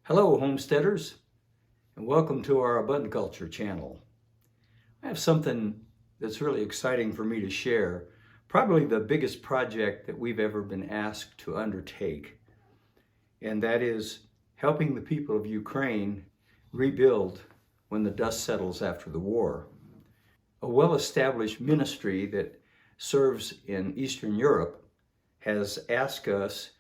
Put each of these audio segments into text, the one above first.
Hello, homesteaders, and welcome to our AbundaCulture channel. I have something that's really exciting for me to share, probably the biggest project that we've ever been asked to undertake, and that is helping the people of Ukraine rebuild when the dust settles after the war. A well-established ministry that serves in Eastern Europe has asked us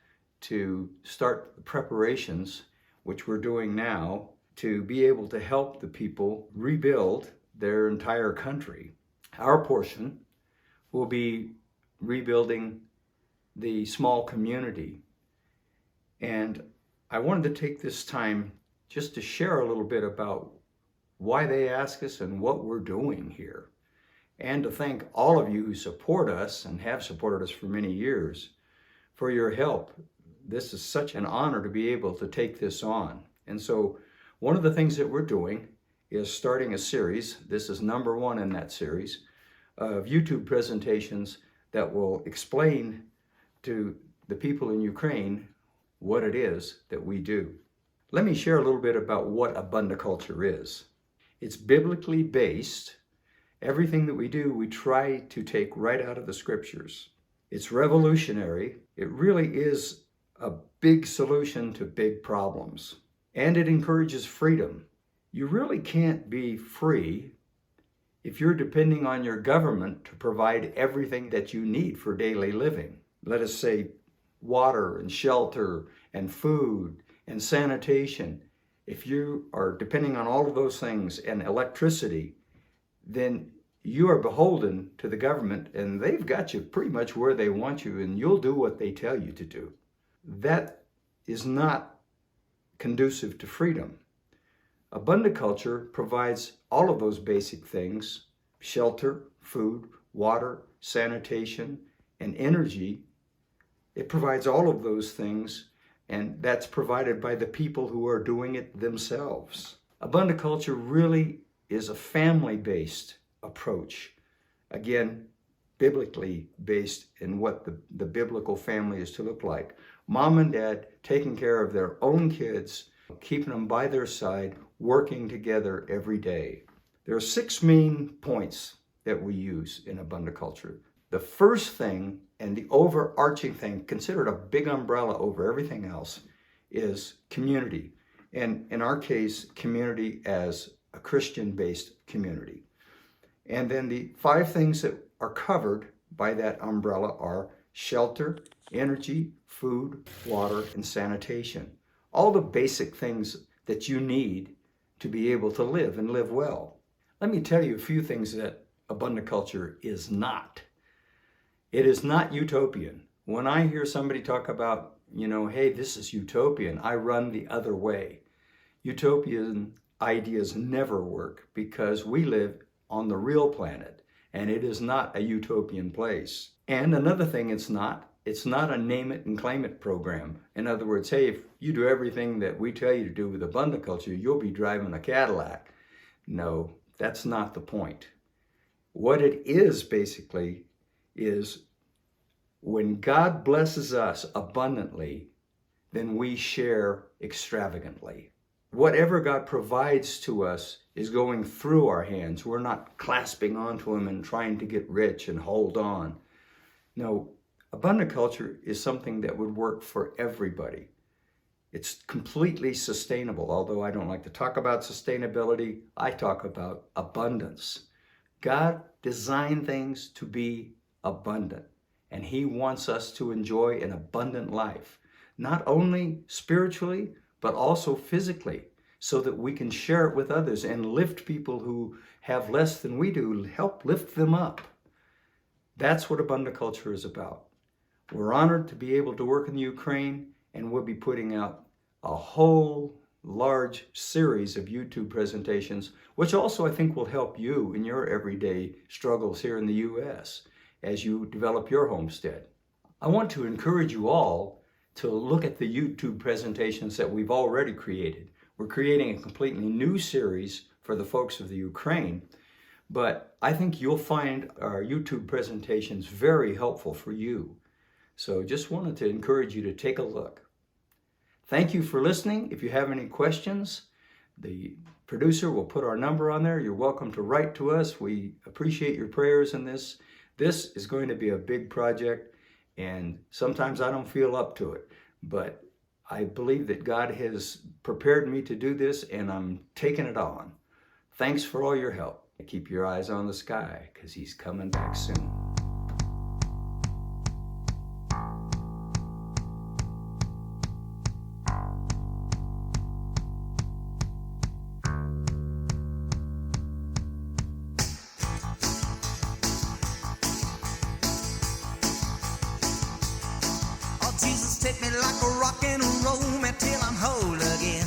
to start the preparations, which we're doing now, to be able to help the people rebuild their entire country. Our portion will be rebuilding the small community. And I wanted to take this time just to share a little bit about why they ask us and what we're doing here. And to thank all of you who support us and have supported us for many years for your help. This is such an honor to be able to take this on. And so one of the things that we're doing is starting a series, this is number one in that series, of YouTube presentations that will explain to the people in Ukraine what it is that we do. Let me share a little bit about what AbundaCulture is. It's biblically based. Everything that we do, we try to take right out of the scriptures. It's revolutionary. It really is a big solution to big problems. And it encourages freedom. You really can't be free if you're depending on your government to provide everything that you need for daily living. Let us say water and shelter and food and sanitation. If you are depending on all of those things and electricity, then you are beholden to the government and they've got you pretty much where they want you and you'll do what they tell you to do. That is not conducive to freedom. AbundaCulture provides all of those basic things: shelter, food, water, sanitation, and energy. It provides all of those things, and that's provided by the people who are doing it themselves. AbundaCulture really is a family-based approach. Again, biblically based in what the biblical family is to look like. Mom and dad taking care of their own kids, keeping them by their side, working together every day. There are 6 main points that we use in AbundaCulture. The first thing, and the overarching thing, considered a big umbrella over everything else, is community. And in our case, community as a Christian-based community. And then the 5 things that are covered by that umbrella are shelter, energy, food, water, and sanitation. All the basic things that you need to be able to live and live well. Let me tell you a few things that AbundaCulture is not. It is not utopian. When I hear somebody talk about, hey, this is utopian, I run the other way. Utopian ideas never work because we live on the real planet, and it is not a utopian place. And another thing it's not a name it and claim it program. In other words, hey, if you do everything that we tell you to do with AbundaCulture, you'll be driving a Cadillac. No, that's not the point. What it is basically is when God blesses us abundantly, then we share extravagantly. Whatever God provides to us is going through our hands. We're not clasping onto Him and trying to get rich and hold on. No, AbundaCulture is something that would work for everybody. It's completely sustainable. Although I don't like to talk about sustainability, I talk about abundance. God designed things to be abundant, and He wants us to enjoy an abundant life, not only spiritually, but also physically, so that we can share it with others and lift people who have less than we do, help lift them up. That's what AbundaCulture is about. We're honored to be able to work in the Ukraine, and we'll be putting out a whole large series of YouTube presentations, which also I think will help you in your everyday struggles here in the U.S. as you develop your homestead. I want to encourage you all to look at the YouTube presentations that we've already created. We're creating a completely new series for the folks of the Ukraine, but I think you'll find our YouTube presentations very helpful for you. So just wanted to encourage you to take a look. Thank you for listening. If you have any questions, the producer will put our number on there. You're welcome to write to us. We appreciate your prayers in this. This is going to be a big project, and sometimes I don't feel up to it, but I believe that God has prepared me to do this, and I'm taking it on. Thanks for all your help. Keep your eyes on the sky, because He's coming back soon. Jesus, take me like a rock and roll me till I'm whole again.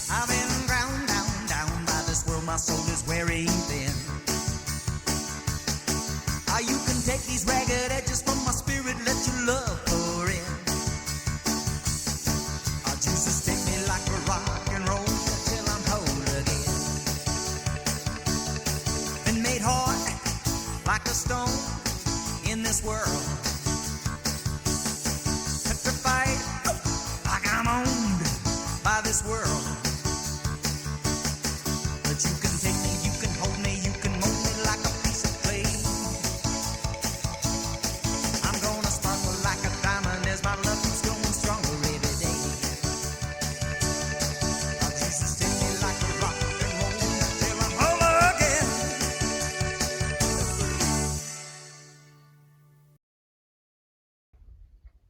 I've been ground down by this world, my soul is wearing thin. You can take these ragged edges from my spirit, let your love pour in. Jesus, take me like a rock and roll me till I'm whole again. Been made hard like a stone in this world